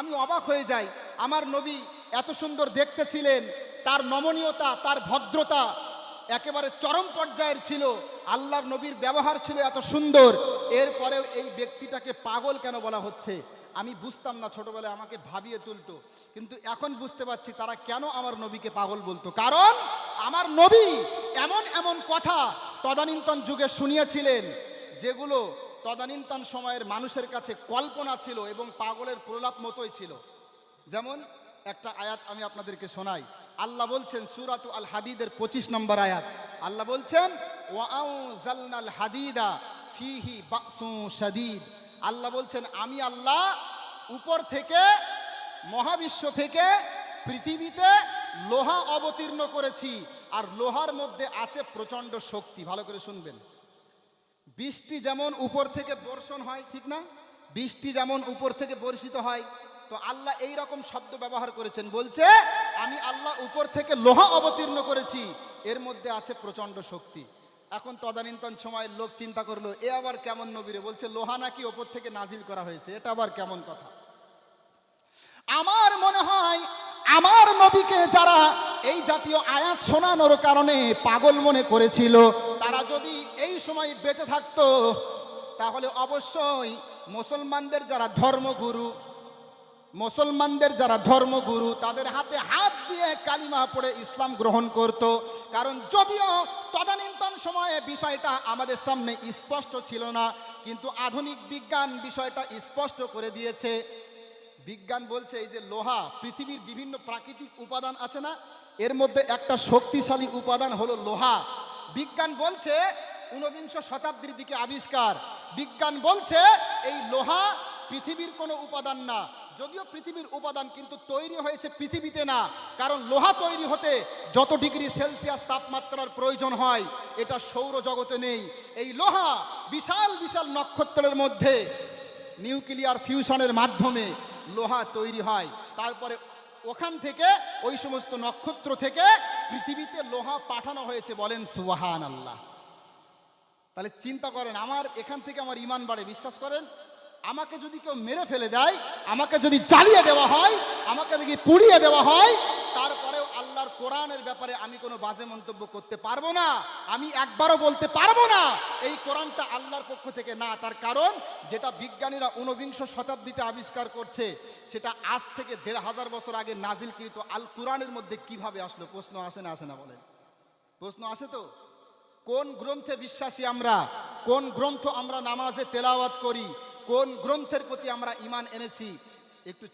আমি অবাক হয়ে যাই, আমার নবী এত সুন্দর দেখতে ছিলেন, তার নমনীয়তা, তার ভদ্রতা একেবারে চরম পর্যায়ের ছিল, আল্লাহর নবীর ব্যবহার ছিল এত সুন্দর, এরপরেও এই ব্যক্তিটাকে পাগল কেন বলা হচ্ছে? আমি বুঝতাম না, ছোটবেলায় আমাকে ভাবিয়ে তুলতো, কিন্তু এখন বুঝতে পারছি তারা কেন আমার নবীকে পাগল বলতো। কারণ আমার নবী এমন এমন কথা তদানীন্তন যুগে শুনিয়েছিলেন যেগুলো তদানীন্তন সময়ের মানুষের কাছে কল্পনা ছিল এবং পাগলের প্রলাপ মতোই ছিল। যেমন একটা আয়াত আমি আপনাদেরকে শোনাই। আল্লাহ বলছেন সূরাতু আল হাদিদের 25 নম্বর আয়াত, আল্লাহ বলছেন ওয়াআউযালনাল হাদিদা ফীহি বাসুন শাদীদ। আল্লাহ বলছেন আমি আল্লাহ উপর থেকে, মহাবিশ্ব থেকে পৃথিবীতে লোহা অবতীর্ণ করেছি, আর লোহার মধ্যে আছে প্রচণ্ড শক্তি। ভালো করে শুনবেন। বৃষ্টি যেমন উপর থেকে বর্ষণ হয়, ঠিক না? বৃষ্টি যেমন উপর থেকে বর্ষিত হয়, তো আল্লাহ এই রকম শব্দ ব্যবহার করেছেন, বলছে আমি আল্লাহ উপর থেকে লোহা অবতীর্ণ করেছি, এর মধ্যে আছে প্রচণ্ড শক্তি। এখন তদানীন্তন সময়ের লোক চিন্তা করলো, এ আবার কেমন নবীরে বলছে লোহা নাকি ওপর থেকে নাজিল করা হয়েছে, এটা আবার কেমন কথা? আমার মনে হয় আমার নবীকে যারা এই জাতীয় আয়াত শোনানোর কারণে পাগল মনে করেছিল, তারা যদি এই সময় বেঁচে থাকতো তাহলে অবশ্যই মুসলমানদের যারা ধর্মগুরু তাদের হাতে হাত দিয়ে কালিমা পড়ে ইসলাম গ্রহণ করত। কারণ যদিও তদানীন্তন সময়ে বিষয়টা আমাদের সামনে স্পষ্ট ছিল না, কিন্তু আধুনিক বিজ্ঞান বিষয়টা স্পষ্ট করে দিয়েছে। বিজ্ঞান বলছে এই যে লোহা, পৃথিবীর বিভিন্ন প্রাকৃতিক উপাদান আছে না, এর মধ্যে একটা শক্তিশালী উপাদান হলো লোহা। বিজ্ঞান বলছে 19 শতাব্দীর দিকে আবিষ্কার। বিজ্ঞান বলছে এই লোহা পৃথিবীর কোনো উপাদান না, যদিও পৃথিবীর উপাদান, কিন্তু তৈরি হয়েছে পৃথিবীতে না। কারণ লোহা তৈরি হতে যত ডিগ্রি সেলসিয়াস তাপমাত্রার প্রয়োজন হয় এটা সৌরজগতে নেই। এই লোহা বিশাল বিশাল নক্ষত্রের মধ্যে নিউক্লিয়ার ফিউশনের মাধ্যমে লোহা তৈরি হয়, তারপরে ওখান থেকে ওই সমস্ত নক্ষত্র থেকে পৃথিবীতে লোহা পাঠানো হয়েছে। বলেন সুবহানাল্লাহ। তাহলে চিন্তা করেন, আমার এখান থেকে আমার ঈমান বাড়ে। বিশ্বাস করেন, আমাকে যদি কেউ মেরে ফেলে দেয়, আমাকে যদি জ্বালিয়ে দেওয়া হয়, আমাকে যদি পুড়িয়ে দেওয়া হয়, তারপরেও আল্লাহর কোরআনের ব্যাপারে আমি কোনো বাজে মন্তব্য করতে পারবো না, আমি একবারও বলতে পারবো না এই কোরআনটা আল্লাহর পক্ষ থেকে না। তার কারণ যেটা বিজ্ঞানীরা 19 শতাব্দীতে আবিষ্কার করছে সেটা আজ থেকে 1500 বছর আগে নাজিলকৃত আল কোরআনের মধ্যে কিভাবে আসলো? প্রশ্ন আসে না আসে না? বলেন, প্রশ্ন আসে তো? কোন গ্রন্থে বিশ্বাসী আমরা? কোন গ্রন্থ আমরা নামাজে তেলাওয়াত করি? কোন গ্রন্থের প্রতি আমরা ঈমান এনেছি? একটু